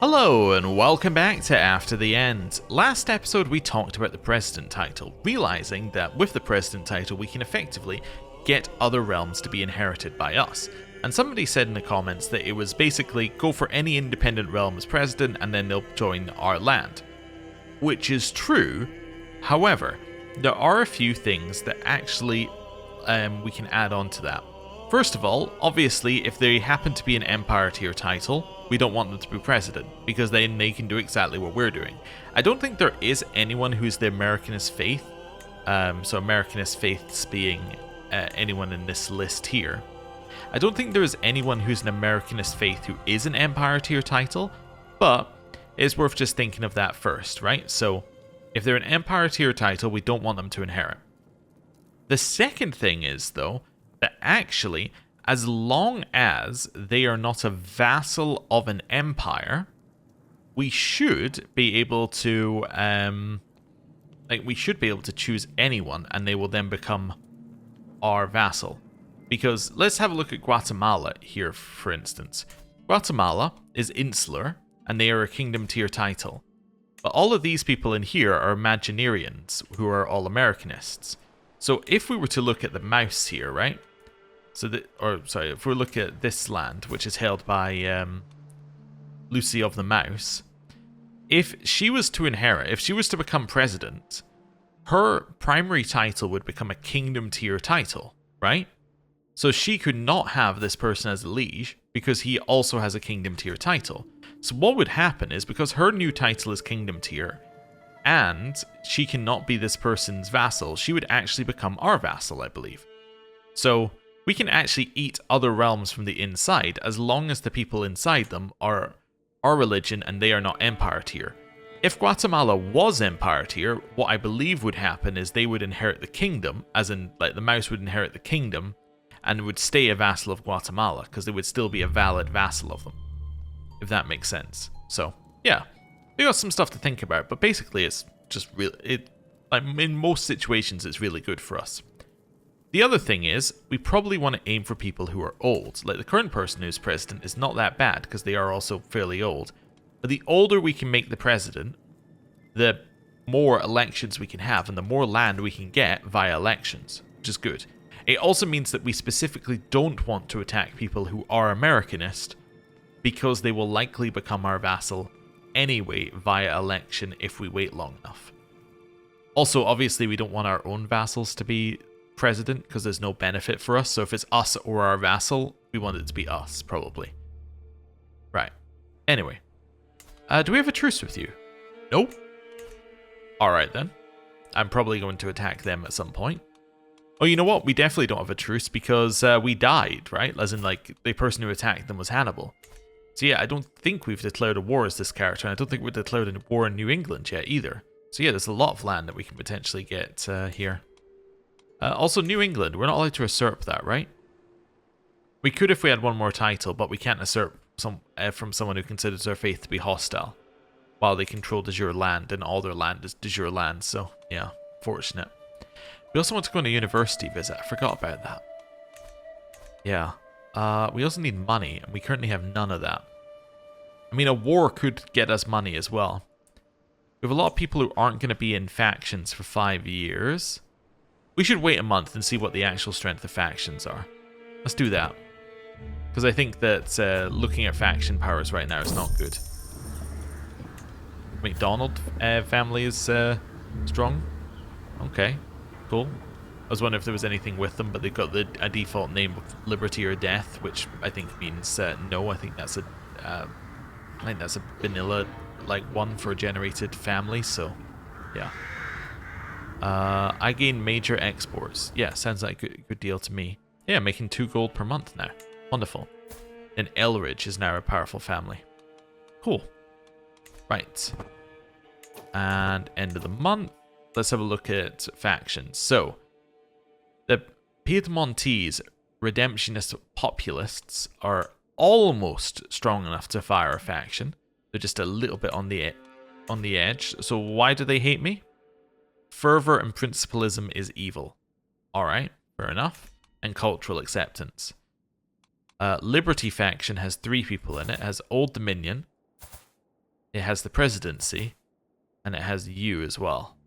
Hello and welcome back to After the End. Last episode we talked about the President title, realizing that with the President title we can effectively get other realms to be inherited by us. And somebody said in the comments that it was basically go for any independent realm as President and then they'll join our land. Which is true, however, there are a few things that actually we can add on to that. First of all, obviously, if they happen to be an Empire tier title, we don't want them to be President, because then they can do exactly what we're doing. I don't think there is anyone who's the Americanist Faith, so Americanist Faiths being anyone in this list here. I don't think there is anyone who's an Americanist Faith who is an Empire tier title, but it's worth just thinking of that first, right? So, if they're an Empire tier title, we don't want them to inherit. The second thing is, though, that actually, as long as they are not a vassal of an empire, we should be able to, choose anyone, and they will then become our vassal. Because let's have a look at Guatemala here, for instance. Guatemala is insular, and they are a kingdom tier title. But all of these people in here are Imaginarians, who are all Americanists. So if we were to look at the mouse here, right? If we look at this land, which is held by Lucy of the Mouse, if she was to inherit, if she was to become president, her primary title would become a kingdom tier title, right? So she could not have this person as a liege because he also has a kingdom tier title. So what would happen is, because her new title is kingdom tier, and she cannot be this person's vassal, she would actually become our vassal, I believe. So we can actually eat other realms from the inside as long as the people inside them are our religion and they are not Empire tier. If Guatemala was Empire tier, what I believe would happen is they would inherit the kingdom, as in, like, the mouse would inherit the kingdom and would stay a vassal of Guatemala because they would still be a valid vassal of them, if that makes sense. So, yeah, we got some stuff to think about, but basically it's just really, in most situations it's really good for us. The other thing is, we probably want to aim for people who are old. Like, the current person who's president is not that bad, because they are also fairly old. But the older we can make the president, the more elections we can have, and the more land we can get via elections, which is good. It also means that we specifically don't want to attack people who are Americanist, because they will likely become our vassal anyway via election if we wait long enough. Also, obviously, we don't want our own vassals to be president because there's no benefit for us. So if it's us or our vassal, we want it to be us, probably. Right. Anyway. Do we have a truce with you? Nope. Alright then. I'm probably going to attack them at some point. Oh, you know what? We definitely don't have a truce because we died, right? As in, like, the person who attacked them was Hannibal. So yeah, I don't think we've declared a war as this character, and I don't think we've declared a war in New England yet either. So yeah, there's a lot of land that we can potentially get here. Also, New England, we're not allowed to usurp that, right? We could if we had one more title, but we can't usurp from someone who considers their faith to be hostile, while they control de jure land, and all their land is de jure land, so yeah, fortunate. We also want to go on a university visit, I forgot about that. Yeah, we also need money, and we currently have none of that. I mean, a war could get us money as well. We have a lot of people who aren't going to be in factions for 5 years. We should wait a month and see what the actual strength of factions are. Let's do that. Because I think that looking at faction powers right now is not good. McDonald family is strong. Okay, cool. I was wondering if there was anything with them, but they've got a default name of Liberty or Death, which I think means no. I think that's a vanilla like one for a generated family. So, yeah. I gain major exports. Yeah, sounds like a good deal to me. Yeah, making 2 gold per month now. Wonderful. And Elridge is now a powerful family. Cool. Right. And end of the month. Let's have a look at factions. So, the Piedmontese redemptionist populists are almost strong enough to fire a faction. They're just a little bit on the edge. So why do they hate me? Fervor and principalism is evil. Alright, fair enough. And cultural acceptance. Liberty faction has 3 people in it. It has Old Dominion, It has the presidency, and it has you as well.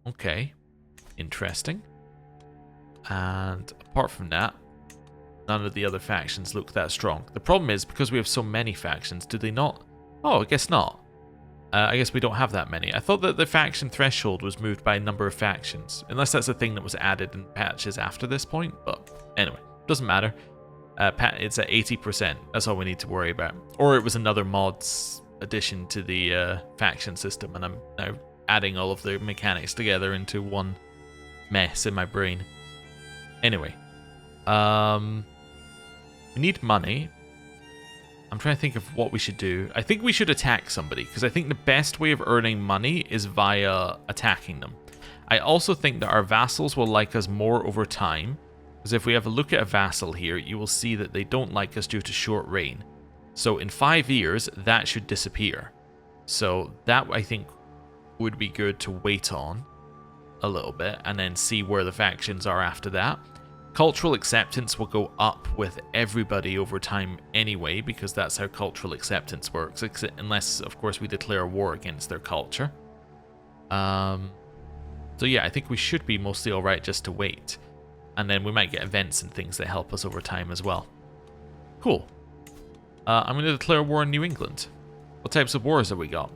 Okay, interesting. And apart from that, none of the other factions look that strong. The problem is, because we have so many factions, do they not? Oh, I guess not. I guess we don't have that many. I thought that the faction threshold was moved by number of factions, unless that's a thing that was added in patches after this point, but anyway, doesn't matter. It's at 80%, that's all we need to worry about. Or it was another mods addition to the faction system, and I'm now adding all of the mechanics together into one mess in my brain. Anyway, we need money. I'm trying to think of what we should do. I think we should attack somebody, because I think the best way of earning money is via attacking them. I also think that our vassals will like us more over time, because if we have a look at a vassal here, you will see that they don't like us due to short reign. So in 5 years, that should disappear. So that, I think, would be good to wait on a little bit, and then see where the factions are after that. Cultural acceptance will go up with everybody over time anyway, because that's how cultural acceptance works, unless, of course, we declare war against their culture. So yeah, I think we should be mostly alright just to wait. And then we might get events and things that help us over time as well. Cool. I'm going to declare war in New England. What types of wars have we got?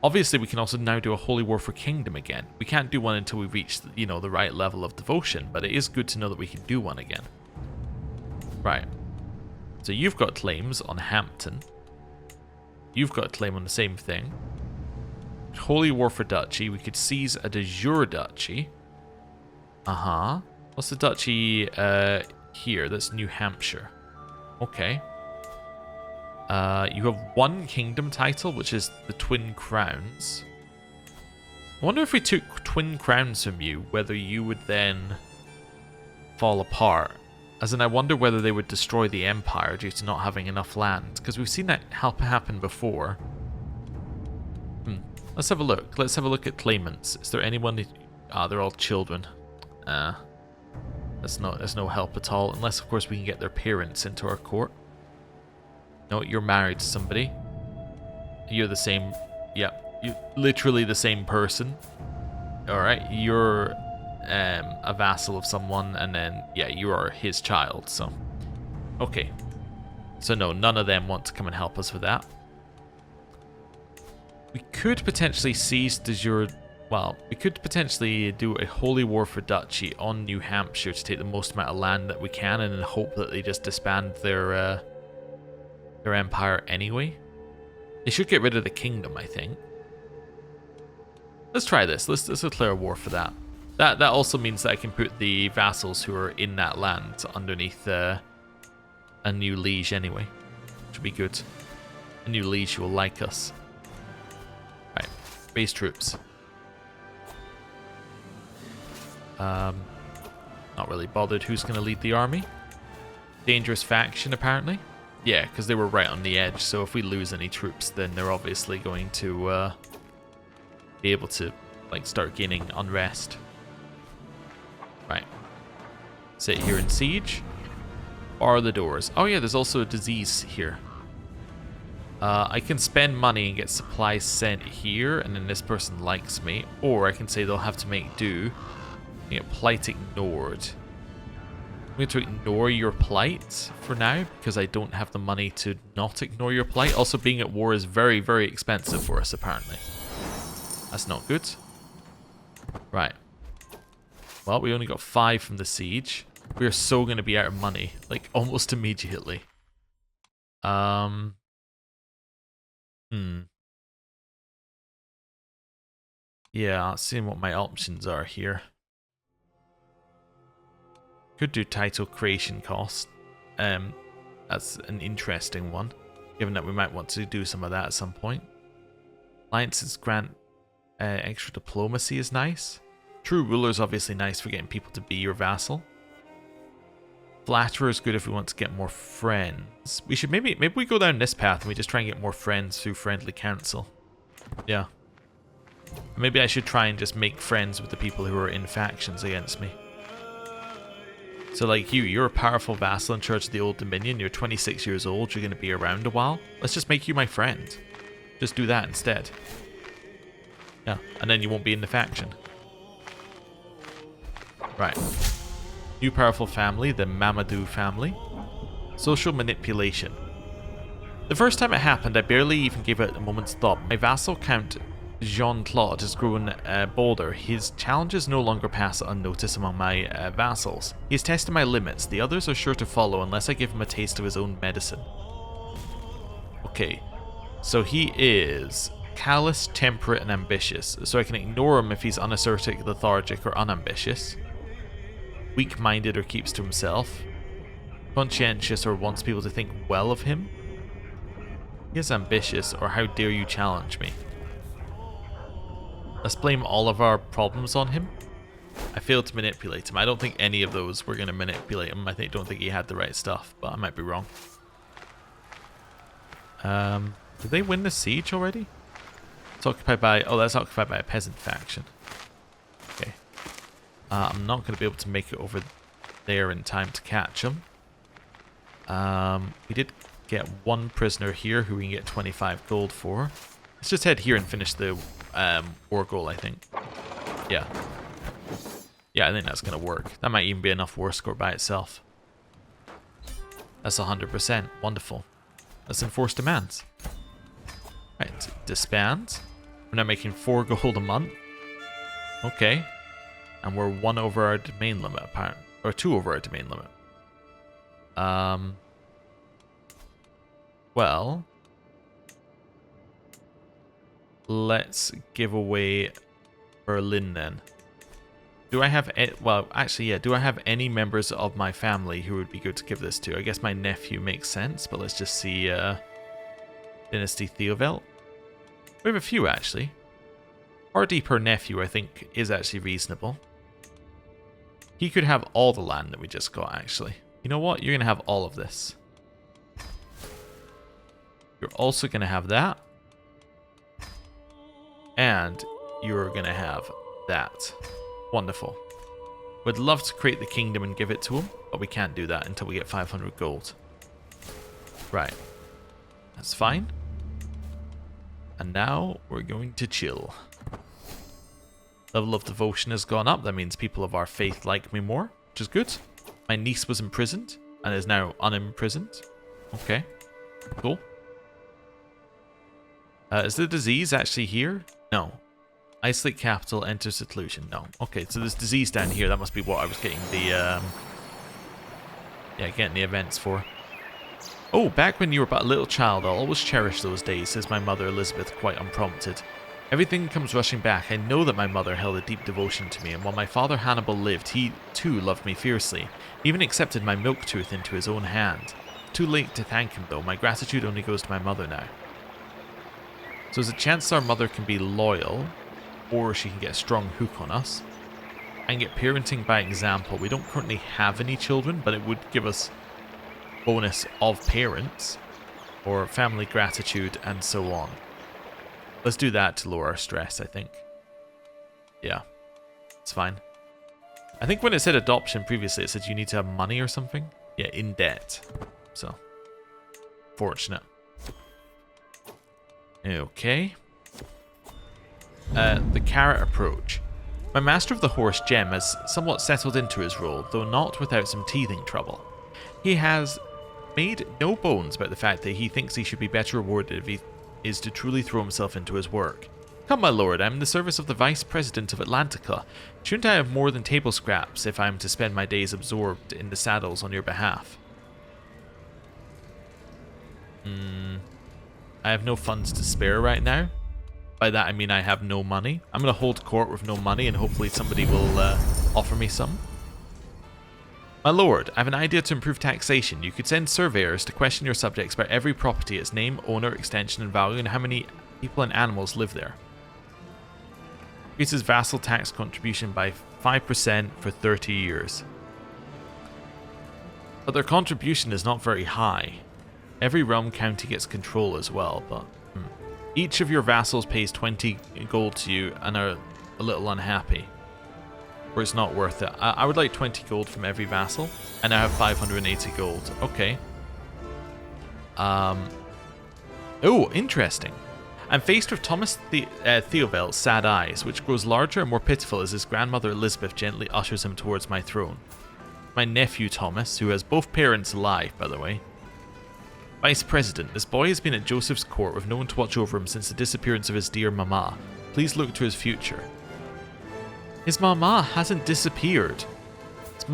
Obviously, we can also now do a holy war for kingdom again. We can't do one until we reach, you know, the right level of devotion, but it is good to know that we can do one again. Right. So you've got claims on Hampton. You've got a claim on the same thing. Holy war for duchy. We could seize a de jure duchy. Uh-huh. What's the duchy here? That's New Hampshire. Okay. You have one kingdom title, which is the Twin Crowns. I wonder if we took Twin Crowns from you, whether you would then fall apart. As in, I wonder whether they would destroy the Empire due to not having enough land, because we've seen that happen before. Let's have a look. Let's have a look at claimants. Is there anyone... Ah, they're all children. That's no help at all, unless, of course, we can get their parents into our court. No, you're married to somebody. You're the same... Yep, you're literally the same person. Alright, you're a vassal of someone, and then, yeah, you are his child, so... Okay. So no, none of them want to come and help us with that. We could potentially seize de jure... Well, we could potentially do a holy war for duchy on New Hampshire to take the most amount of land that we can, and then hope that they just disband their empire anyway. They should get rid of the kingdom, I think. Let's try this. Let's declare a war for that. That also means that I can put the vassals who are in that land underneath a new liege anyway. Which would be good. A new liege who will like us. Right. Base troops. Not really bothered who's going to lead the army. Dangerous faction, apparently. Yeah, because they were right on the edge, so if we lose any troops, then they're obviously going to be able to, like, start gaining unrest. Right. Sit here in siege. Bar the doors. Oh yeah, there's also a disease here. I can spend money and get supplies sent here, and then this person likes me. Or I can say they'll have to make do. You get plight ignored. I'm going to ignore your plight for now, because I don't have the money to not ignore your plight. Also, being at war is very, very expensive for us, apparently. That's not good. Right. Well, we only got 5 from the siege. We're so going to be out of money, like, almost immediately. Yeah, seeing what my options are here. Could do title creation cost. That's an interesting one, given that we might want to do some of that at some point. Alliances grant extra diplomacy is nice. True ruler is obviously nice for getting people to be your vassal. Flatterer is good if we want to get more friends. We should maybe we go down this path and we just try and get more friends through friendly council. Yeah. Maybe I should try and just make friends with the people who are in factions against me. So like you're a powerful vassal in charge of the Old Dominion, you're 26 years old, you're going to be around a while. Let's just make you my friend. Just do that instead. Yeah, and then you won't be in the faction. Right. New powerful family, the Mamadou family. Social manipulation. The first time it happened, I barely even gave it a moment's thought. My vassal Count Jean-Claude has grown bolder. His challenges no longer pass unnoticed among my vassals. He has tested my limits. The others are sure to follow unless I give him a taste of his own medicine. Okay, so he is callous, temperate, and ambitious. So I can ignore him if he's unassertive, lethargic, or unambitious. Weak-minded or keeps to himself. Conscientious or wants people to think well of him. He is ambitious, or how dare you challenge me. Let's blame all of our problems on him. I failed to manipulate him. I don't think any of those were going to manipulate him. I don't think he had the right stuff, but I might be wrong. Did they win the siege already? It's occupied by... Oh, that's occupied by a peasant faction. Okay. I'm not going to be able to make it over there in time to catch him. We did get one prisoner here who we can get 25 gold for. Let's just head here and finish the war goal, I think. Yeah. Yeah, I think that's going to work. That might even be enough war score by itself. That's 100%. Wonderful. Let's enforce demands. Right, disband. We're now making 4 gold a month. Okay. And we're 1 over our domain limit, apparently. Or 2 over our domain limit. Well, let's give away Berlin then. Do I have... Well, actually, yeah. Do I have any members of my family who would be good to give this to? I guess my nephew makes sense, but let's just see... Dynasty Theovelt. We have a few, actually. Party per nephew, I think, is actually reasonable. He could have all the land that we just got, actually. You know what? You're going to have all of this. You're also going to have that. And you're going to have that. Wonderful. Would love to create the kingdom and give it to him, but we can't do that until we get 500 gold. Right. That's fine. And now we're going to chill. Level of devotion has gone up. That means people of our faith like me more, which is good. My niece was imprisoned and is now unimprisoned. Okay. Cool. Is the disease actually here? No. Isolate capital, enter seclusion. No. Okay, so there's disease down here. That must be what I was getting the yeah, getting the events for. Oh, back when you were but a little child, I'll always cherish those days, says my mother Elizabeth, quite unprompted. Everything comes rushing back. I know that my mother held a deep devotion to me, and while my father Hannibal lived, he too loved me fiercely. He even accepted my milk tooth into his own hand. Too late to thank him, though. My gratitude only goes to my mother now. So there's a chance our mother can be loyal, or she can get a strong hook on us, and get parenting by example. We don't currently have any children, but it would give us bonus of parents, or family gratitude, and so on. Let's do that to lower our stress, I think. Yeah, it's fine. I think when it said adoption previously, it said you need to have money or something. Yeah, in debt. So, fortunate. Okay. The carrot approach. My master of the horse, Jem, has somewhat settled into his role, though not without some teething trouble. He has made no bones about the fact that he thinks he should be better rewarded if he is to truly throw himself into his work. Come, my lord, I am in the service of the Vice President of Atlantica. Shouldn't I have more than table scraps if I am to spend my days absorbed in the saddles on your behalf? I have no funds to spare right now. By that I mean I have no money. I'm going to hold court with no money and hopefully somebody will offer me some. My lord, I have an idea to improve taxation. You could send surveyors to question your subjects about every property, its name, owner, extension, and value, and how many people and animals live there. Increases vassal tax contribution by 5% for 30 years. But their contribution is not very high. Every realm county gets control as well, but... Each of your vassals pays 20 gold to you and are a little unhappy. Or it's not worth it. I would like 20 gold from every vassal, and I have 580 gold. Okay. Oh, interesting. I'm faced with Thomas Theobald's sad eyes, which grows larger and more pitiful as his grandmother Elizabeth gently ushers him towards my throne. My nephew Thomas, who has both parents alive, by the way. Vice President, this boy has been at Joseph's court with no one to watch over him since the disappearance of his dear mama. Please look to his future. His mama hasn't disappeared. His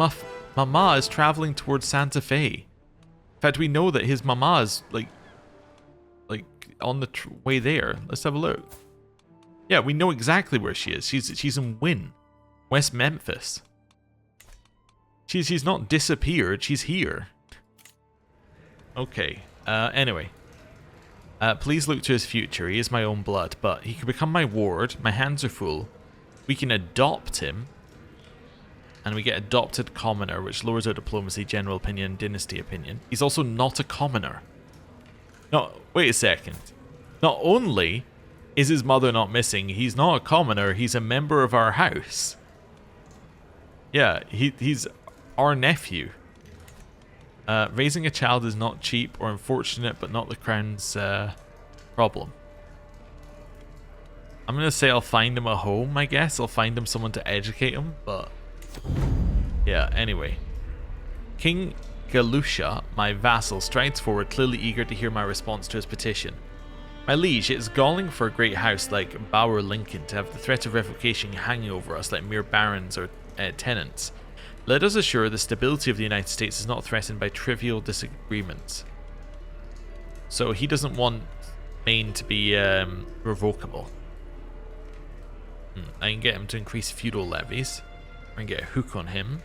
mama is traveling towards Santa Fe. In fact, we know that his mama is like on the way there. Let's have a look. Yeah, we know exactly where she is. She's in Wynn, West Memphis. She's not disappeared. She's here. Okay. Anyway. Please look to his future. He is my own blood, but he could become my ward. My hands are full. We can adopt him. And we get adopted commoner, which lowers our diplomacy, general opinion, dynasty opinion. He's also not a commoner. No, wait a second. Not only is his mother not missing, he's not a commoner, he's a member of our house. Yeah, he's our nephew. Raising a child is not cheap or unfortunate, but not the crown's problem. I'm going to say I'll find him a home, I guess. I'll find him someone to educate him, but... yeah, anyway. King Galusha, my vassal, strides forward, clearly eager to hear my response to his petition. My liege, it is galling for a great house like Bower Lincoln to have the threat of revocation hanging over us like mere barons or tenants. Let us assure the stability of the United States is not threatened by trivial disagreements. So he doesn't want Maine to be revocable. I can get him to increase feudal levies. I can get a hook on him.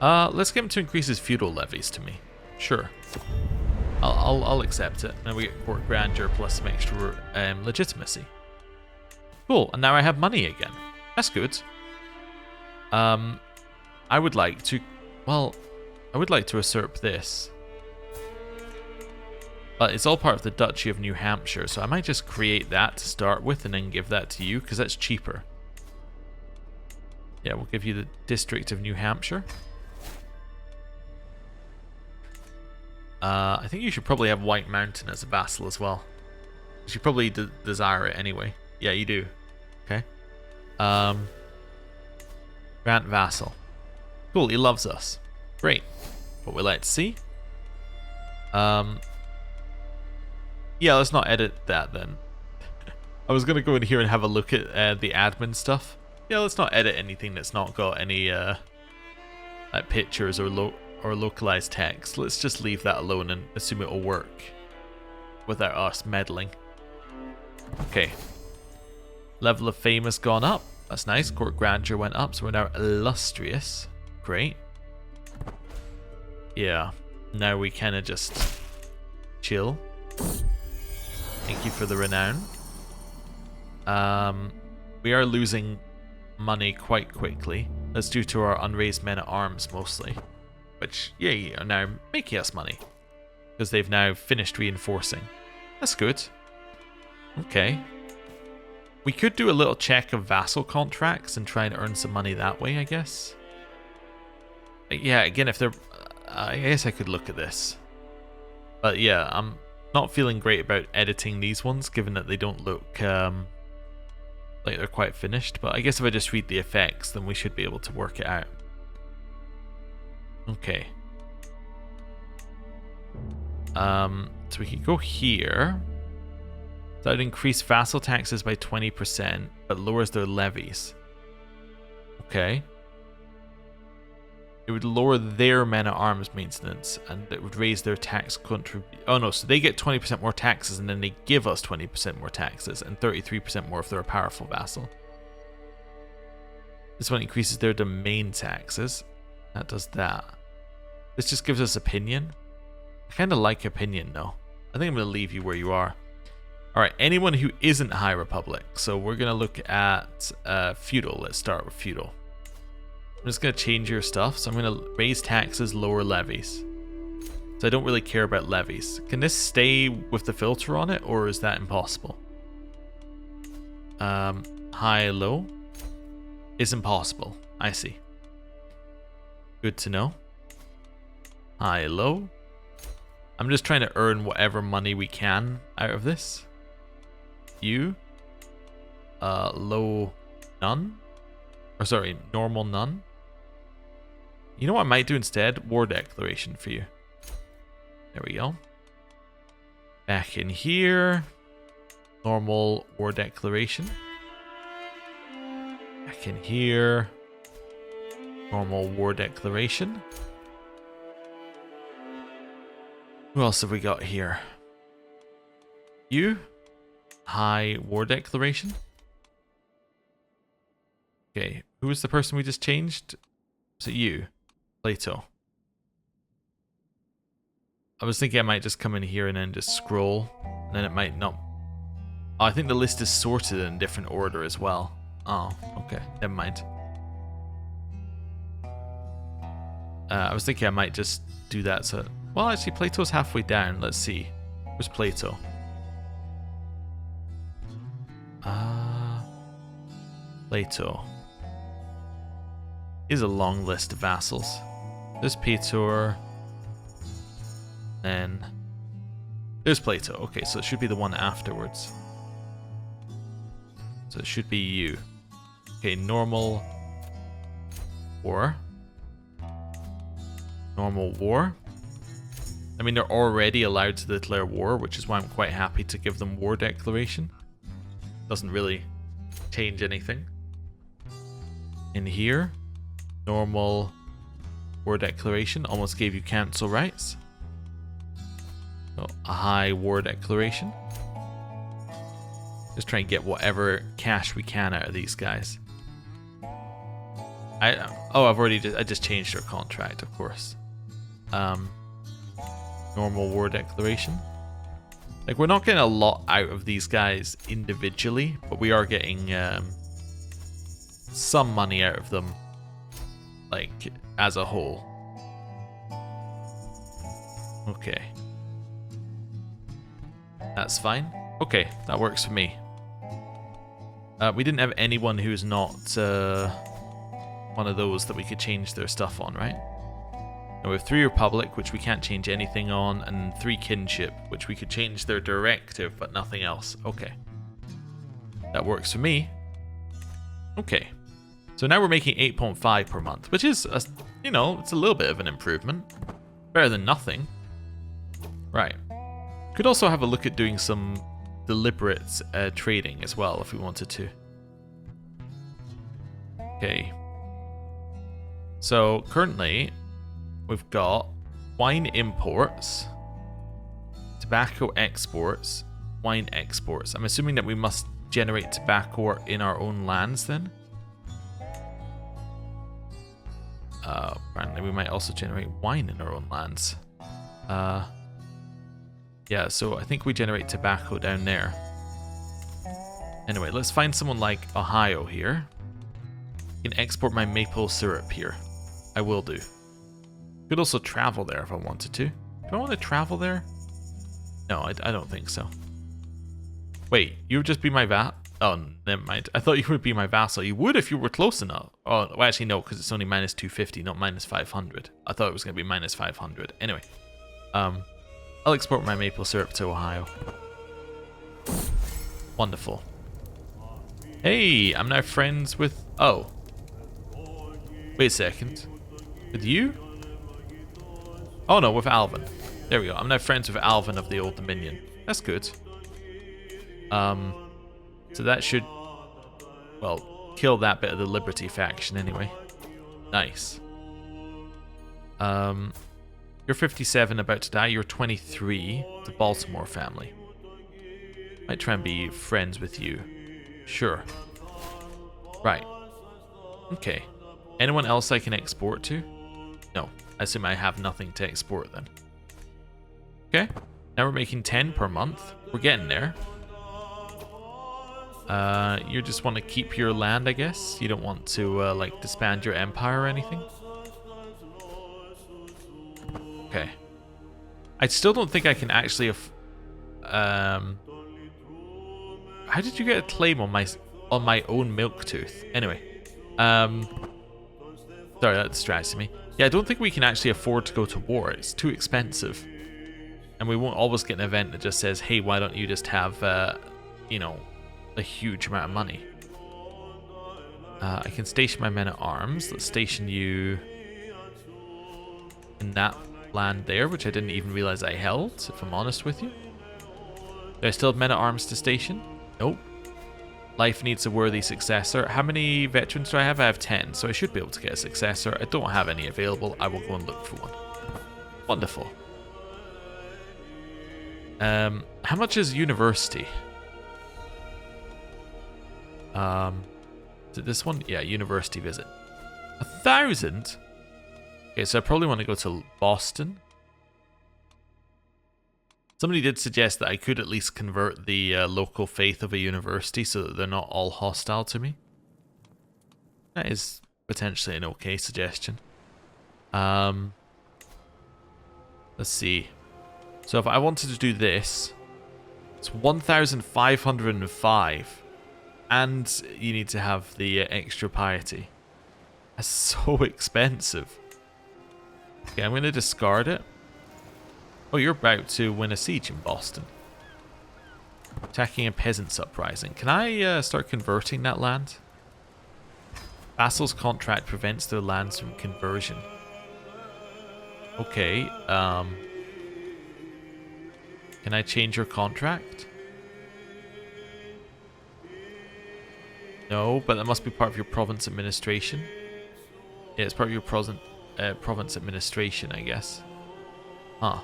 Let's get him to increase his feudal levies to me. Sure. I'll accept it. Now we get court grandeur plus some extra legitimacy. Cool, and now I have money again. That's good. I would like to... well, I would like to usurp this. But it's all part of the Duchy of New Hampshire, so I might just create that to start with and then give that to you, because that's cheaper. Yeah, we'll give you the District of New Hampshire. I think you should probably have White Mountain as a vassal as well. You should probably desire it anyway. Yeah, you do. Okay. Grant vassal. Cool, he loves us. Great. What we like to see. Yeah, let's not edit that then. I was going to go in here and have a look at the admin stuff. Yeah, let's not edit anything that's not got any like pictures or localized text. Let's just leave that alone and assume it will work without us meddling. Okay. Level of fame has gone up. That's nice. Court grandeur went up, so we're now illustrious. Great. Yeah. Now we kind of just chill. Thank you for the renown. We are losing money quite quickly. That's due to our unraised men at arms mostly. Which, yeah, are now making us money. Because they've now finished reinforcing. That's good. Okay. We could do a little check of vassal contracts and try and earn some money that way, I guess. Yeah, again, if they're... I guess I could look at this. But yeah, I'm not feeling great about editing these ones, given that they don't look like they're quite finished. But I guess if I just read the effects, then we should be able to work it out. Okay. So we could go here. That would increase vassal taxes by 20%, but lowers their levies. Okay. It would lower their men at arms maintenance, and it would raise their tax contribution. Oh no, so they get 20% more taxes, and then they give us 20% more taxes, and 33% more if they're a powerful vassal. This one increases their domain taxes. That does that. This just gives us opinion. I kind of like opinion though. I think I'm going to leave you where you are. Alright, anyone who isn't High Republic. So we're going to look at feudal. Let's start with feudal. I'm just going to change your stuff. So I'm going to raise taxes, lower levies. So I don't really care about levies. Can this stay with the filter on it, or is that impossible? High, low is impossible. I see. Good to know. High, low. I'm just trying to earn whatever money we can out of this. You. Low none. Or sorry, normal none. You know what I might do instead? War declaration for you. There we go. Back in here. Normal war declaration. Back in here. Normal war declaration. Who else have we got here? You. High war declaration. Okay, who was the person we just changed? Was it you? Plato. I was thinking I might just come in here and then just scroll. And then it might not... Oh, I think the list is sorted in different order as well. Oh, okay. Never mind. I was thinking I might just do that so... Well, actually, Plato's halfway down. Let's see. Where's Plato? Plato. Is a long list of vassals. There's Petor. Then... There's Plato. Okay, so it should be the one afterwards. So it should be you. Okay, normal... War. Normal war. I mean, they're already allowed to declare war, which is why I'm quite happy to give them war declaration. Doesn't really change anything. In here, normal war declaration. Almost gave you council rights. So a high war declaration. Just try and get whatever cash we can out of these guys. I just changed their contract, of course. Normal war declaration. Like, we're not getting a lot out of these guys individually, but we are getting some money out of them, like, as a whole. Okay. That's fine. Okay, that works for me. We didn't have anyone who's not one of those that we could change their stuff on, right? Now we have 3 Republic, which we can't change anything on, and 3 Kinship, which we could change their directive, but nothing else. Okay. That works for me. Okay. So now we're making 8.5 per month, which is, you know, it's a little bit of an improvement. Better than nothing. Right. Could also have a look at doing some deliberate trading as well, if we wanted to. Okay. So currently, we've got wine imports, tobacco exports, wine exports. I'm assuming that we must generate tobacco in our own lands then. Apparently we might also generate wine in our own lands. Yeah, so I think we generate tobacco down there. Anyway, let's find someone like Ohio here. I can export my maple syrup here. I will do. Could also travel there if I wanted to. Do I want to travel there? No, I don't think so. Wait, you would just be my Oh, never mind. I thought you would be my vassal. You would if you were close enough. Oh, well, actually, no, because it's only minus 250, not minus 500. I thought it was going to be minus 500. Anyway, I'll export my maple syrup to Ohio. Wonderful. Hey, I'm now friends with... Oh. Wait a second. With you? Oh no, with Alvin. There we go. I'm now friends with Alvin of the Old Dominion. That's good. So that should, well, kill that bit of the Liberty faction anyway. Nice. You're 57, about to die. You're 23. The Baltimore family. Might try and be friends with you. Sure. Right. Okay. Anyone else I can export to? No. I assume I have nothing to export then. Okay. Now we're making 10 per month. We're getting there. You just want to keep your land, I guess? You don't want to, like, disband your empire or anything? Okay. I still don't think I can actually... How did you get a claim on my own milk tooth? Anyway. Sorry, that distracted me. Yeah, I don't think we can actually afford to go to war. It's too expensive. And we won't always get an event that just says, hey, why don't you just have, you know, a huge amount of money. I can station my men at arms. Let's station you in that land there, which I didn't even realize I held, if I'm honest with you. Do I still have men at arms to station? Nope. Life needs a worthy successor. How many veterans do I have? I have 10, so I should be able to get a successor. I don't have any available. I will go and look for one. Wonderful. How much is university? Is it this one? Yeah, university visit. 1,000? Okay, so I probably want to go to Boston. Somebody did suggest that I could at least convert the local faith of a university so that they're not all hostile to me. That is potentially an okay suggestion. Let's see. So if I wanted to do this, it's 1,505. And you need to have the extra piety. That's so expensive. Okay, I'm going to discard it. Oh, you're about to win a siege in Boston. Attacking a peasants' uprising. Can I start converting that land? Vassal's contract prevents their lands from conversion. Okay, can I change your contract? No, but that must be part of your province administration. Yeah, it's part of your province administration, I guess. Huh.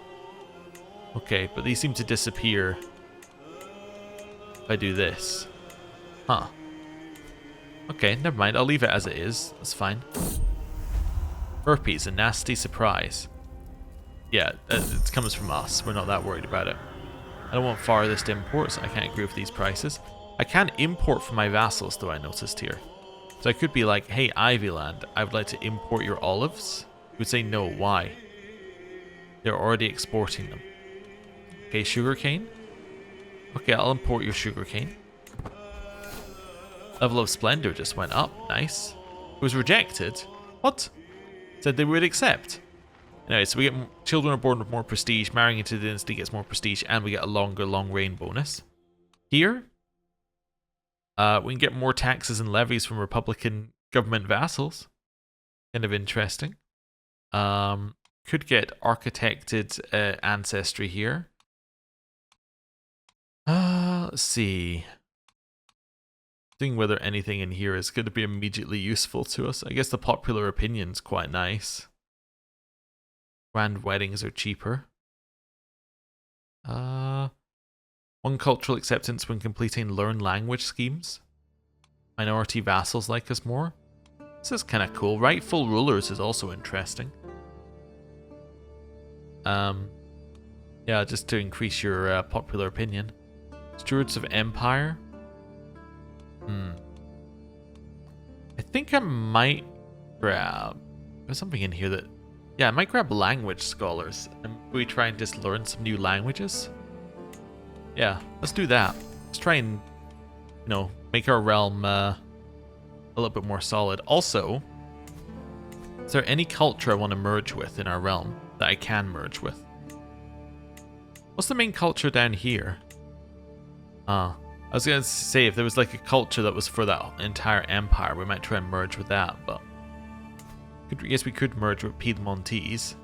Okay, but these seem to disappear if I do this. Huh. Okay, never mind. I'll leave it as it is. That's fine. Herpes, a nasty surprise. Yeah, it comes from us. We're not that worried about it. I don't want farthest imports. I can't agree with these prices. I can import from my vassals, though, I noticed here. So I could be like, hey, Ivyland, I would like to import your olives. You would say no. Why? They're already exporting them. Okay, sugarcane. Okay, I'll import your sugarcane. Level of splendor just went up. Nice. It was rejected. What? Said they would accept. Anyway, so we get children are born with more prestige. Marrying into the dynasty gets more prestige, and we get a longer long reign bonus. Here, we can get more taxes and levies from Republican government vassals. Kind of interesting. Could get architected ancestry here. Let's see. Seeing whether anything in here is going to be immediately useful to us. I guess the popular opinion's quite nice. Grand weddings are cheaper. One cultural acceptance when completing learn language schemes. Minority vassals like us more. This is kind of cool. Rightful rulers is also interesting. Yeah, just to increase your popular opinion. Stewards of Empire. I think I might grab... There's something in here that... Yeah, I might grab language scholars. And we try and just learn some new languages. Yeah, let's do that. Let's try and, you know, make our realm a little bit more solid. Also, is there any culture I want to merge with in our realm that I can merge with? What's the main culture down here? I was going to say if there was like a culture that was for that entire empire, we might try and merge with that, but yes, we could merge with Piedmontese.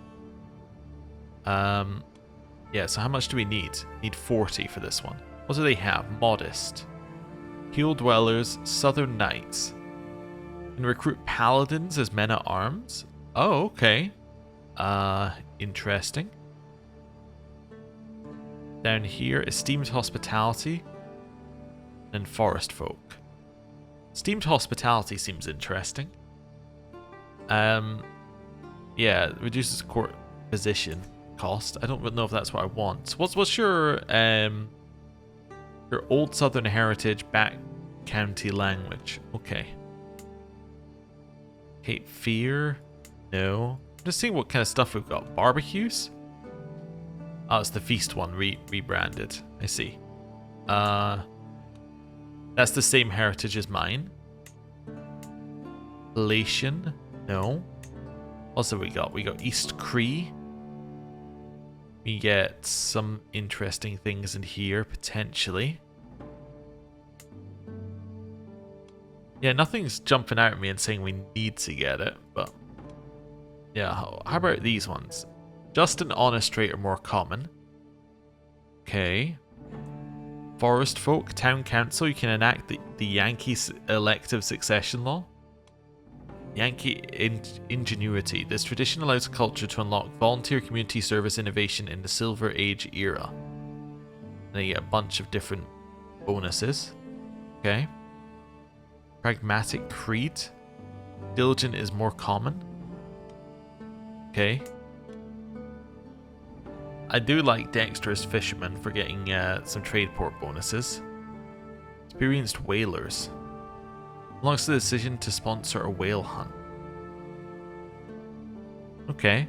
Yeah, so how much do we need? Need 40 for this one. What do they have? Modest. Hill Dwellers, Southern Knights. Can recruit paladins as men at arms. Oh, okay. Interesting. Down here, esteemed hospitality and forest folk. Esteemed hospitality seems interesting. Yeah, reduces court position cost. I don't know if that's what I want. What's your old Southern heritage back county language? Okay. Hate fear? No. Just seeing what kind of stuff we've got. Barbecues? Oh, it's the feast one rebranded. I see. That's the same heritage as mine. Latian? No. What have we got? We got East Cree. We get some interesting things in here, potentially. Yeah, nothing's jumping out at me and saying we need to get it, but yeah, how about these ones? Just and honest trait are more common. Okay. Forest folk, town council, you can enact the Yankee elective succession law. Yankee ingenuity. This tradition allows a culture to unlock volunteer community service innovation in the Silver Age era. And you get a bunch of different bonuses. Okay. Pragmatic creed. Diligent is more common. Okay. I do like dexterous fishermen for getting some trade port bonuses. Experienced whalers. Unlocks the decision to sponsor a whale hunt. Okay.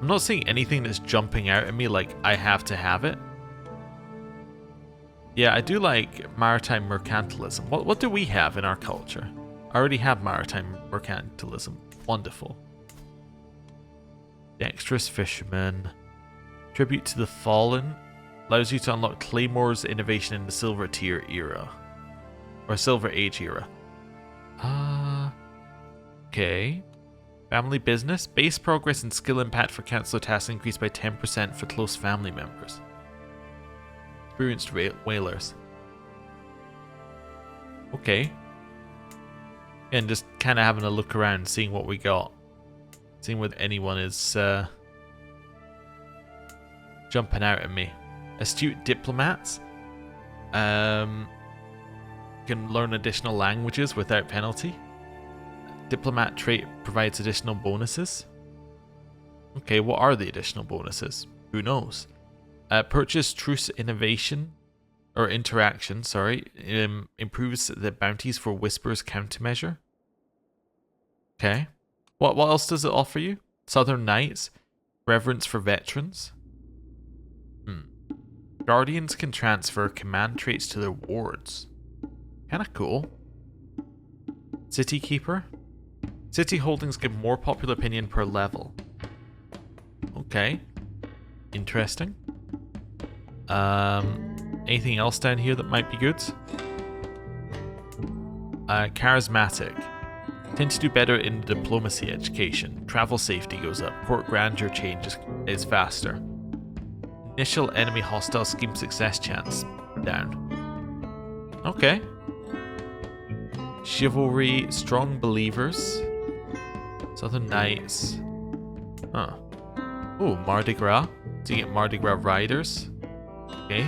I'm not seeing anything that's jumping out at me like I have to have it. Yeah, I do like maritime mercantilism. What do we have in our culture? I already have maritime mercantilism. Wonderful. Dexterous fisherman. Tribute to the fallen. Allows you to unlock Claymore's innovation in the Silver Tier era. Or Silver Age era. Okay. Family business. Base progress and skill impact for council tasks increased by 10% for close family members. Experienced whalers. Okay. And just kind of having a look around, seeing what we got. Seeing whether anyone is jumping out at me. Astute diplomats. Can learn additional languages without penalty. Diplomat trait provides additional bonuses. Okay, what are the additional bonuses? Who knows? Purchase truce innovation or interaction, sorry, improves the bounties for Whisper's countermeasure. Okay. What else does it offer you? Southern Knights, reverence for veterans. Guardians can transfer command traits to their wards. Kinda cool. City Keeper. City holdings give more popular opinion per level. Okay. Interesting. Anything else down here that might be good? Charismatic. Tend to do better in diplomacy education. Travel safety goes up. Court grandeur change is faster. Initial enemy hostile scheme success chance down. Okay. Chivalry, strong believers. Southern Knights. Huh. Oh, Mardi Gras. Do you get Mardi Gras riders? Okay.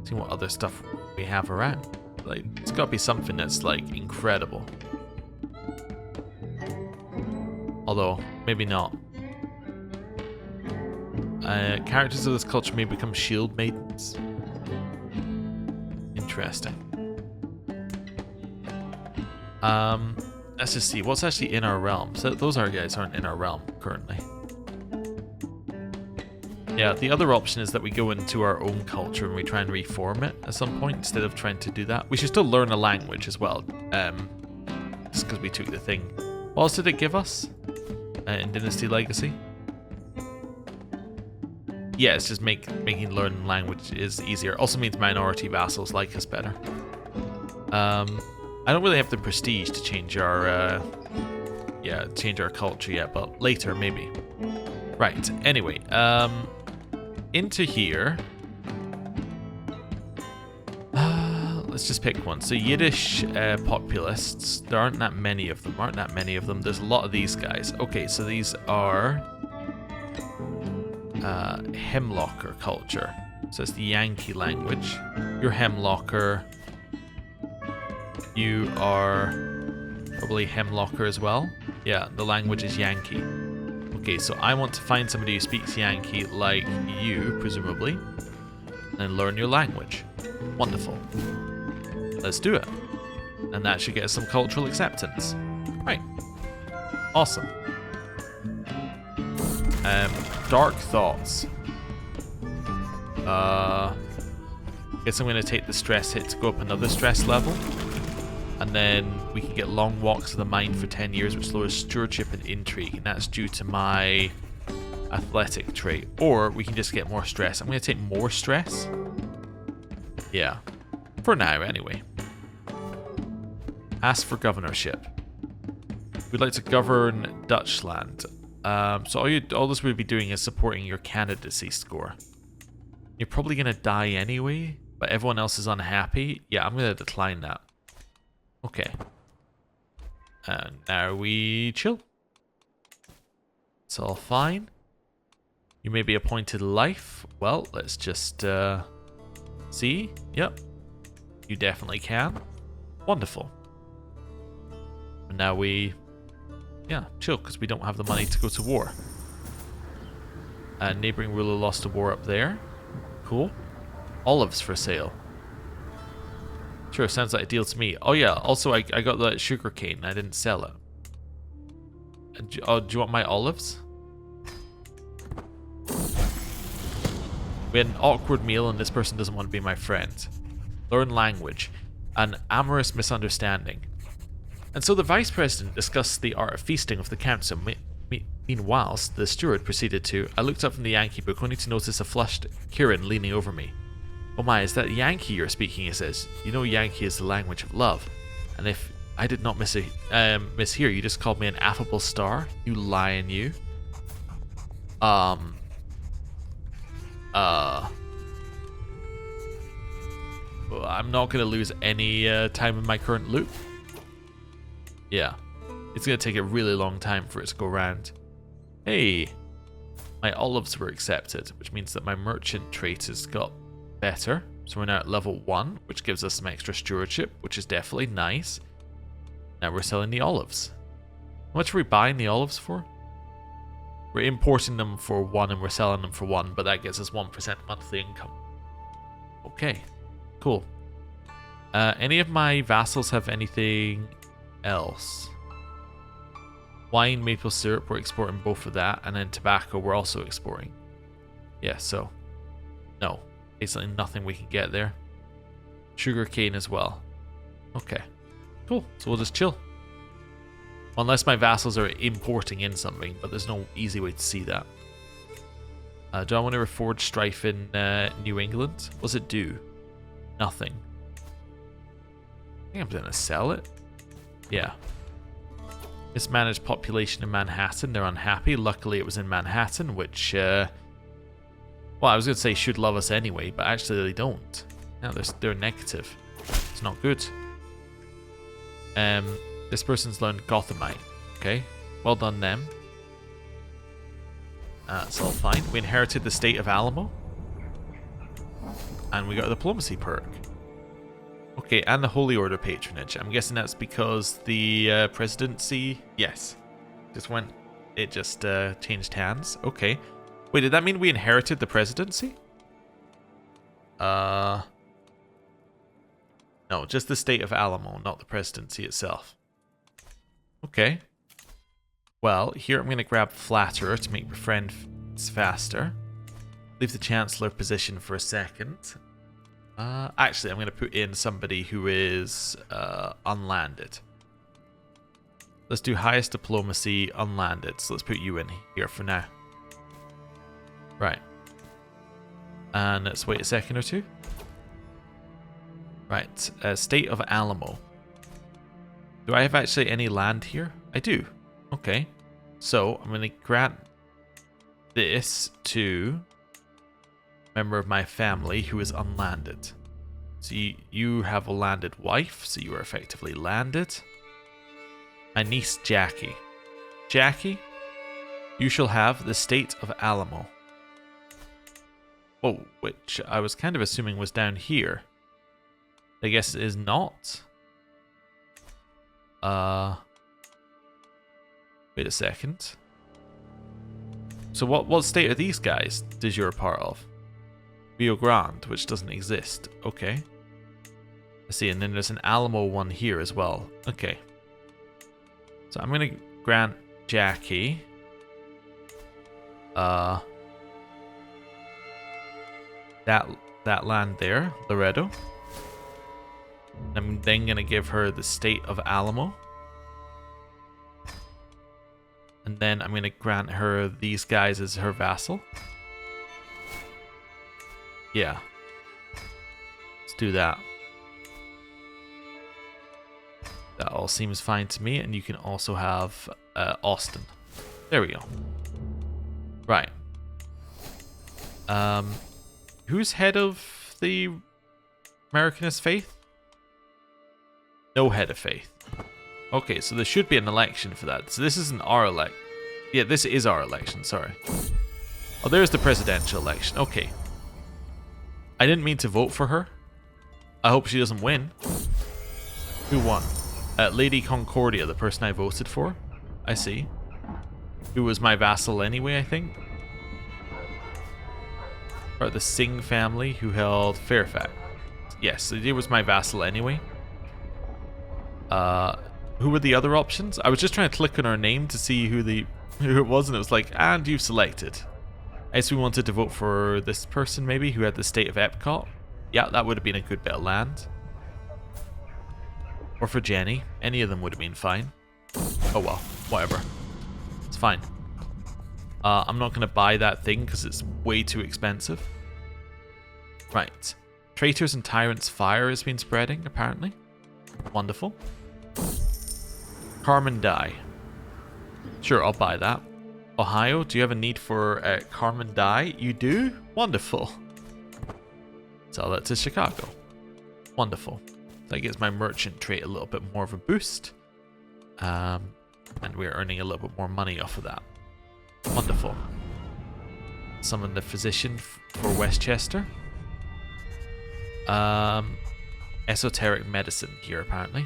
See what other stuff we have around. Like, it's gotta be something that's like incredible. Although, maybe not. Characters of this culture may become shield maidens. Interesting. Let's just see what's actually in our realm. So those guys aren't in our realm currently. Yeah, the other option is that we go into our own culture and we try and reform it at some point instead of trying to do that. We should still learn a language as well. Just because we took the thing. What else did it give us? In Dynasty Legacy? Yeah, it's just making learning language is easier. Also means minority vassals like us better. I don't really have the prestige to change our culture yet, but later maybe. Right. Anyway, into here. Let's just pick one. So Yiddish populists. There aren't that many of them. There's a lot of these guys. Okay, so these are Hemlocker culture. So it's the Yankee language. You're Hemlocker. You are probably Hemlocker as well. Yeah, the language is Yankee. Okay, so I want to find somebody who speaks Yankee like you, presumably, and learn your language. Wonderful. Let's do it. And that should get us some cultural acceptance. Right. Awesome. Dark thoughts. Guess I'm going to take the stress hit to go up another stress level. And then we can get long walks of the mind for 10 years, which lowers stewardship and intrigue. And that's due to my athletic trait. Or we can just get more stress. I'm going to take more stress. Yeah. For now, anyway. Ask for governorship. We'd like to govern Dutchland. So all this would be doing is supporting your candidacy score. You're probably going to die anyway, but everyone else is unhappy. Yeah, I'm going to decline that. Okay. And now we chill. It's all fine. You may be appointed life. Well, let's just see. Yep. You definitely can. Wonderful. And now we... yeah, chill, because we don't have the money to go to war. Neighboring ruler lost a war up there. Cool. Olives for sale. Sure, sounds like a deal to me. Oh yeah, also I got that sugar cane. I didn't sell it. Do you want my olives? We had an awkward meal and this person doesn't want to be my friend. Learn language. An amorous misunderstanding. And so the vice president discussed the art of feasting with the council. Meanwhile, the steward proceeded to... I looked up from the Yankee book only to notice a flushed Kieran leaning over me. Oh my, is that Yankee you're speaking, he says. You know Yankee is the language of love. And if I did not mishear, you just called me an affable star? You lion, you. I'm not going to lose any time in my current loop. Yeah. It's going to take a really long time for it to go round. Hey. My olives were accepted, which means that my merchant trait has got better. So we're now at level 1, which gives us some extra stewardship, which is definitely nice. Now we're selling the olives. How much are we buying the olives for? We're importing them for 1 and we're selling them for 1, but that gets us 1% monthly income. Okay, cool. Any of my vassals have anything else? Wine, maple syrup, we're exporting both of that, and then tobacco we're also exporting. Yeah, so no, basically nothing we can get there. Sugar cane as well. Okay, cool. So we'll just chill. Unless my vassals are importing in something, but there's no easy way to see that. Do I want to reforge strife in New England? What's it do? Nothing. I think I'm going to sell it. Yeah. Mismanaged population in Manhattan. They're unhappy. Luckily, it was in Manhattan, which, well, I was going to say should love us anyway, but actually they don't. No, they're negative. It's not good. This person's learned Gothamite. Okay. Well done, them. It's all fine. We inherited the state of Alamo. And we got a diplomacy perk. Okay, and the Holy Order patronage. I'm guessing that's because the presidency... Yes. It just changed hands. Okay. Wait, did that mean we inherited the presidency? No, just the state of Alamo, not the presidency itself. Okay. Well, here I'm going to grab Flatterer to make friends faster. Leave the Chancellor position for a second. Actually, I'm going to put in somebody who is unlanded. Let's do highest diplomacy, unlanded. So let's put you in here for now. Right. And let's wait a second or two. Right. State of Alamo. Do I have actually any land here? I do. Okay. So I'm going to grant this to a member of my family who is unlanded. So you have a landed wife, so you are effectively landed. My niece Jackie. Jackie, you shall have the state of Alamo. Oh, which I was kind of assuming was down here. I guess it is not. Wait a second. So what state are these guys does you're a part of? Rio Grande, which doesn't exist. Okay. I see, and then there's an Alamo one here as well. Okay. So I'm gonna grant Jackie that land there, Laredo. I'm then gonna give her the state of Alamo. And then I'm gonna grant her these guys as her vassal. Yeah. Let's do that. That all seems fine to me, and you can also have Austin. There we go. Right. Who's head of the Americanist faith? No head of faith. Okay, so there should be an election for that. So this isn't our elect. Yeah, this is our election, sorry. Oh, there's the presidential election. Okay. I didn't mean to vote for her. I hope she doesn't win. Who won? Lady Concordia, the person I voted for. I see. Who was my vassal anyway, I think. Or the Singh family who held Fairfax. Yes, so he was my vassal anyway. Who were the other options? I was just trying to click on her name to see who it was, and it was like, and you've selected. I guess we wanted to vote for this person maybe, who had the state of Epcot. Yeah, that would have been a good bit of land. Or for Jenny. Any of them would have been fine. Oh well, whatever. It's fine. I'm not going to buy that thing because it's way too expensive. Right. Traitors and Tyrants fire has been spreading, apparently. Wonderful. Carmen die. Sure, I'll buy that. Ohio, do you have a need for Carmen die? You do? Wonderful. Sell that to Chicago. Wonderful. That gives my merchant trait a little bit more of a boost. And we're earning a little bit more money off of that. Wonderful. Summon the physician for Westchester. Esoteric medicine here, apparently.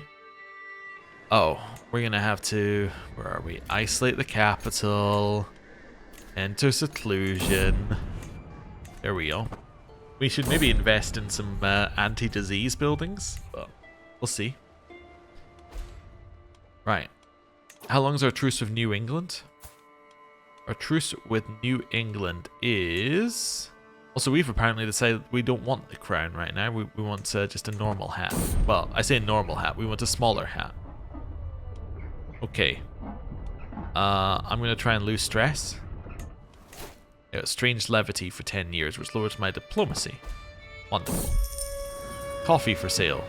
Oh, we're going to have to... Where are we? Isolate the capital. Enter seclusion. There we go. We should maybe invest in some anti-disease buildings, but we'll see. Right. How long is our truce with New England? Our truce with New England is... Also, we've apparently decided we don't want the crown right now. We want just a normal hat. Well, I say normal hat. We want a smaller hat. Okay. I'm going to try and lose stress. Yeah, strange levity for 10 years, which lowers my diplomacy. Wonderful. Coffee for sale.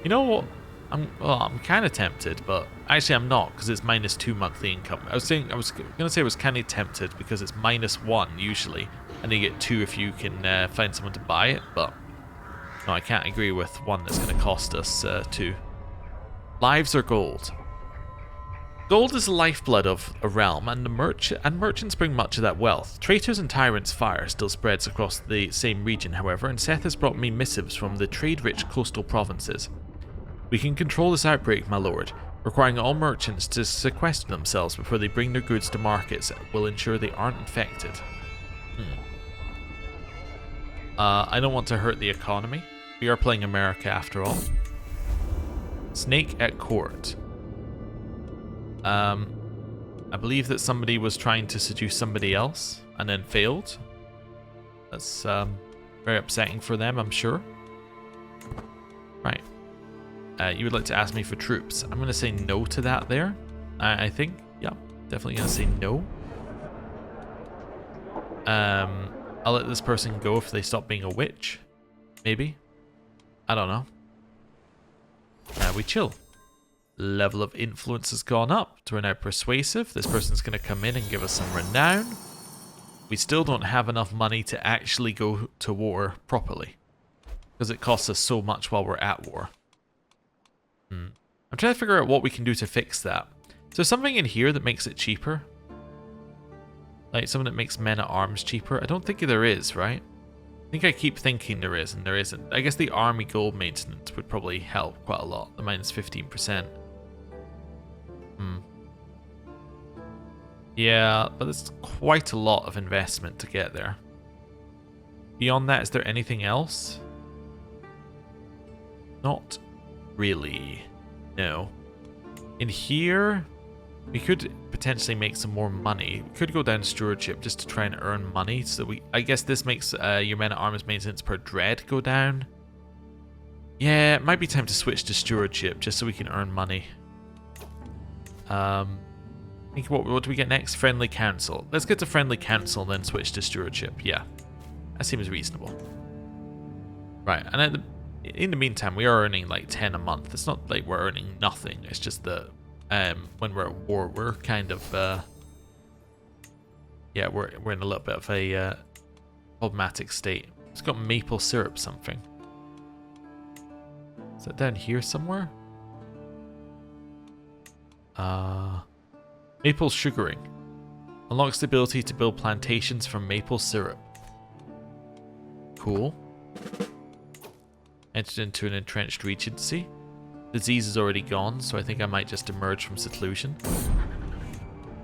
You know what? I'm kind of tempted, but actually I'm not, because it's -2 monthly income. I was going to say I was kind of tempted because it's -1 usually, and you get 2 if you can find someone to buy it, but no, I can't agree with one that's going to cost us 2. Lives are gold. Gold is the lifeblood of a realm, and merchants bring much of that wealth. Traitors and Tyrants' fire still spreads across the same region, however, and Seth has brought me missives from the trade-rich coastal provinces. We can control this outbreak, my lord. Requiring all merchants to sequester themselves before they bring their goods to markets will ensure they aren't infected. I don't want to hurt the economy. We are playing America after all. Snake at court. I believe that somebody was trying to seduce somebody else and then failed. That's very upsetting for them, I'm sure. Right. You would like to ask me for troops. I'm going to say no to that there. I think. Yeah, definitely going to say no. I'll let this person go if they stop being a witch. Maybe. I don't know. Now we chill. Level of influence has gone up to we're now persuasive. This person's going to come in and give us some renown. We still don't have enough money to actually go to war properly, because it costs us so much while we're at war. I'm trying to figure out what we can do to fix that. Is there something in here that makes it cheaper? Like something that makes men at arms cheaper? I don't think there is, right? I think I keep thinking there is, and there isn't. I guess the army gold maintenance would probably help quite a lot. The minus 15%. Yeah, but it's quite a lot of investment to get there. Beyond that, is there anything else? Not really. No. In here, we could potentially make some more money. We could go down stewardship just to try and earn money. So I guess this makes your men at arms maintenance per dread go down. Yeah, it might be time to switch to stewardship just so we can earn money. I think what do we get next? Friendly council. Let's get to friendly council, then switch to stewardship. Yeah, that seems reasonable. Right, and In the meantime, we are earning like 10 a month. It's not like we're earning nothing. It's just that when we're at war, we're kind of yeah, we're in a little bit of a problematic state. It's got maple syrup something. Is that down here somewhere? Maple sugaring. Unlocks the ability to build plantations from maple syrup. Cool. Entered into an entrenched regency. Disease is already gone, so I think I might just emerge from seclusion.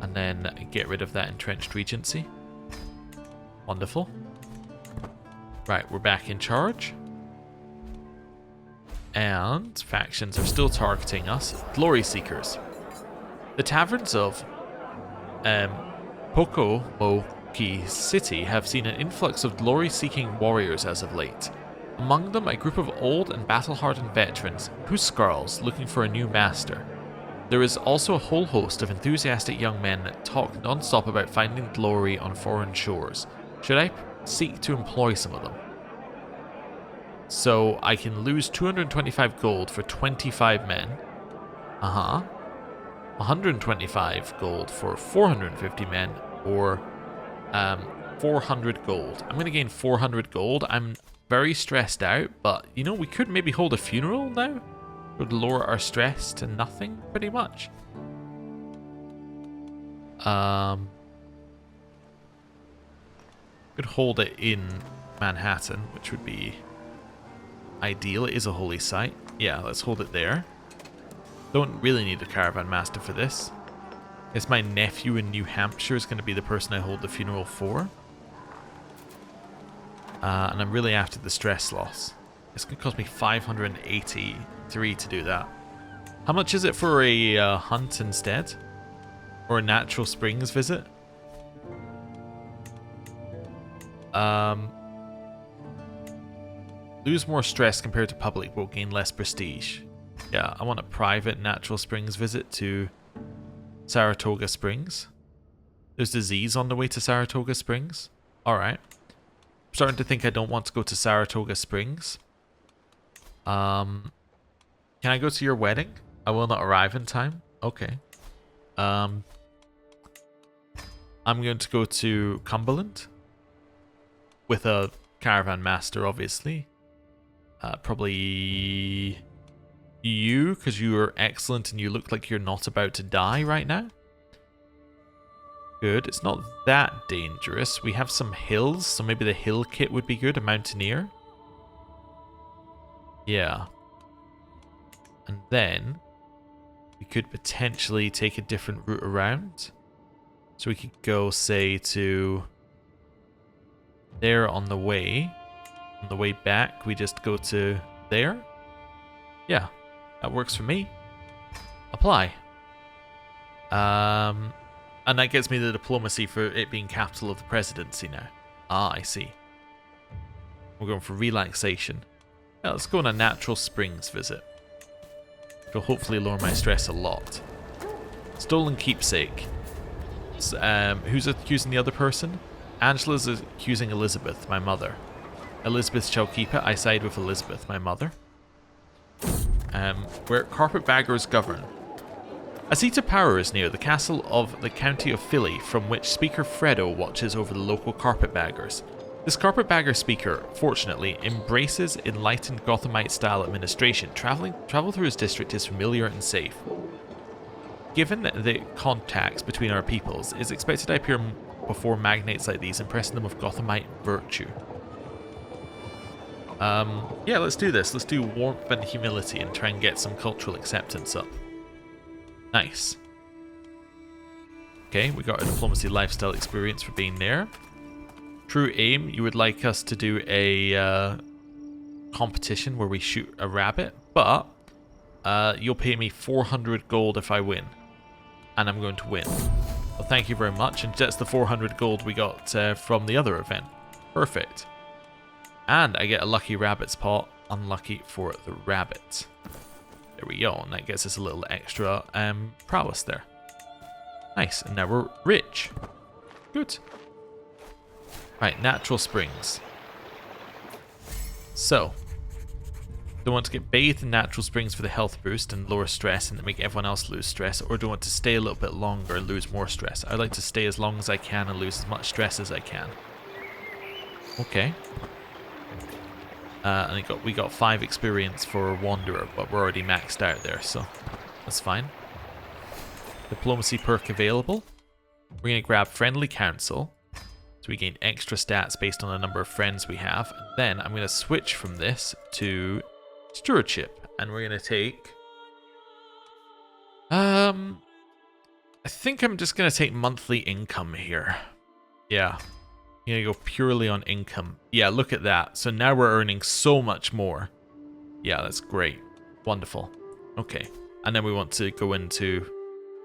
And then get rid of that entrenched regency. Wonderful. Right, we're back in charge. And factions are still targeting us. Glory Seekers. The taverns of Pocomoki City have seen an influx of glory-seeking warriors as of late. Among them, a group of old and battle-hardened veterans, Huskarls, looking for a new master. There is also a whole host of enthusiastic young men that talk non-stop about finding glory on foreign shores. Should I seek to employ some of them? So I can lose 225 gold for 25 men. 125 gold for 450 men, or 400 gold. I'm going to gain 400 gold. I'm very stressed out, but you know, we could maybe hold a funeral now. It would lower our stress to nothing, pretty much. Could hold it in Manhattan, which would be ideal. It is a holy site. Yeah, let's hold it there. Don't really need a caravan master for this. Guess my nephew in New Hampshire is going to be the person I hold the funeral for. And I'm really after the stress loss. It's going to cost me 583 to do that. How much is it for a hunt instead? Or a natural springs visit? Lose more stress compared to public, but gain less prestige. Yeah, I want a private natural springs visit to Saratoga Springs. There's disease on the way to Saratoga Springs. Alright. I'm starting to think I don't want to go to Saratoga Springs. Can I go to your wedding? I will not arrive in time. Okay. I'm going to go to Cumberland. With a caravan master, obviously. Probably you, because you are excellent and you look like you're not about to die right now. Good. It's not that dangerous. We have some hills, so maybe the hill kit would be good. A mountaineer. Yeah. And then we could potentially take a different route around. So we could go, say, to there on the way. On the way back, we just go to there. Yeah, that works for me. Apply. And that gets me the diplomacy for it being capital of the presidency now. Ah, I see. We're going for relaxation. Yeah, let's go on a natural springs visit. It'll hopefully lower my stress a lot. Stolen keepsake. Who's accusing the other person? Angela's accusing Elizabeth, my mother. Elizabeth shall keep it. I side with Elizabeth, my mother. Where carpetbaggers govern. A seat of power is near the castle of the county of Philly, from which Speaker Fredo watches over the local carpetbaggers. This carpetbagger speaker, fortunately, embraces enlightened Gothamite-style administration. Travel through his district is familiar and safe. Given the contacts between our peoples, it is expected I appear before magnates like these, impressing them with Gothamite virtue. Yeah, let's do this. Let's do warmth and humility and try and get some cultural acceptance up. Nice. Okay, we got a diplomacy lifestyle experience for being there. True aim, you would like us to do a competition where we shoot a rabbit, but you'll pay me 400 gold if I win. And I'm going to win. Well, thank you very much, and that's the 400 gold we got from the other event. Perfect. And I get a lucky rabbit's paw. Unlucky for the rabbit. There we go, and that gets us a little extra prowess there. Nice, and now we're rich. Good. Right, natural springs. So, Do I want to get bathed in natural springs for the health boost and lower stress and make everyone else lose stress, or do I want to stay a little bit longer and lose more stress? I'd like to stay as long as I can and lose as much stress as I can. Okay. And we got 5 experience for Wanderer, but we're already maxed out there, so that's fine. Diplomacy perk available. We're going to grab Friendly Council, so we gain extra stats based on the number of friends we have. And then I'm going to switch from this to Stewardship, and we're going to take... I think I'm just going to take monthly income here. Yeah. I'm going to go purely on income. Yeah, look at that. So now we're earning so much more. Yeah, that's great. Wonderful. Okay. And then we want to go into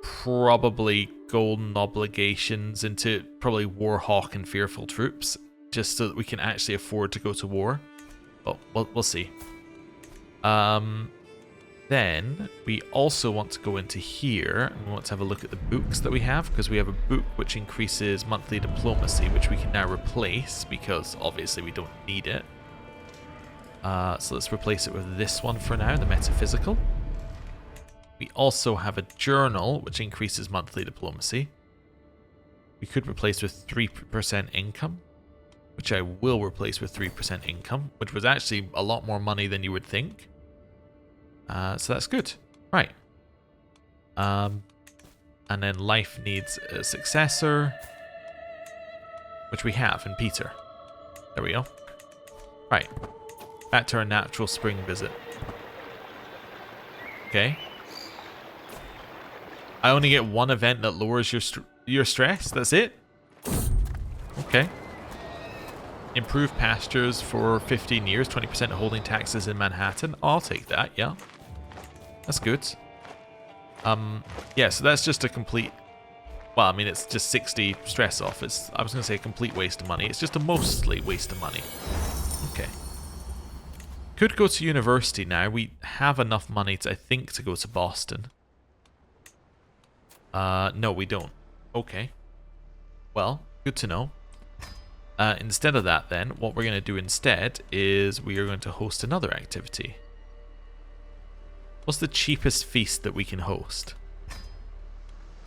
probably golden obligations, into probably Warhawk and Fearful Troops, just so that we can actually afford to go to war. But we'll see. Then we also want to go into here and we want to have a look at the books that we have, because we have a book which increases monthly diplomacy, which we can now replace because obviously we don't need it. So let's replace it with this one for now, the metaphysical. We also have a journal which increases monthly diplomacy. We could replace with 3% income, which I will replace with 3% income, which was actually a lot more money than you would think. So that's good. Right. And then life needs a successor, which we have in Peter. There we go. Right. Back to our natural spring visit. Okay. I only get one event that lowers your stress. That's it? Okay. Improve pastures for 15 years, 20% holding taxes in Manhattan. Oh, I'll take that, yeah. That's good. Yeah, so that's just a complete... Well, I mean, it's just 60 stress off. I was going to say a complete waste of money. It's just a mostly waste of money. Okay. Could go to university now. We have enough money, I think, to go to Boston. No, we don't. Okay. Well, good to know. Instead of that, then, what we're going to do instead is we are going to host another activity. What's the cheapest feast that we can host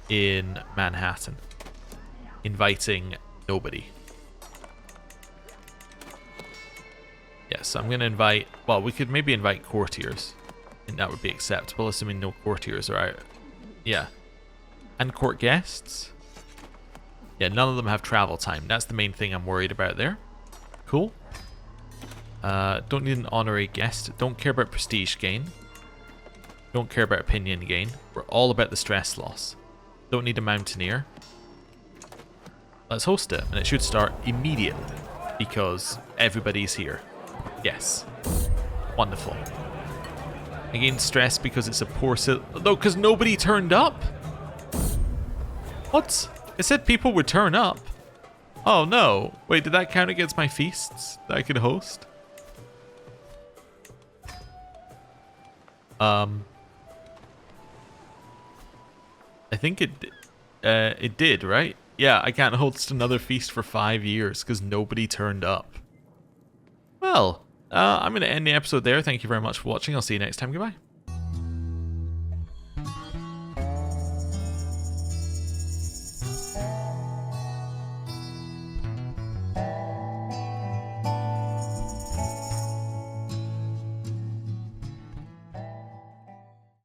in Manhattan? Inviting nobody. Yes, I'm going to invite... Well, we could maybe invite courtiers. I think that would be acceptable, assuming no courtiers are out. Yeah. And court guests. Yeah, none of them have travel time. That's the main thing I'm worried about there. Cool. Don't need an honorary guest. Don't care about prestige gain. Don't care about opinion gain. We're all about the stress loss. Don't need a mountaineer. Let's host it, and it should start immediately because everybody's here. Yes. Wonderful. Again, stress because it's a poor... No, because nobody turned up. What? It said people would turn up. Oh no. Wait, did that count against my feasts that I could host? I think it did, right? Yeah, I can't host another feast for 5 years because nobody turned up. Well, I'm going to end the episode there. Thank you very much for watching. I'll see you next time. Goodbye.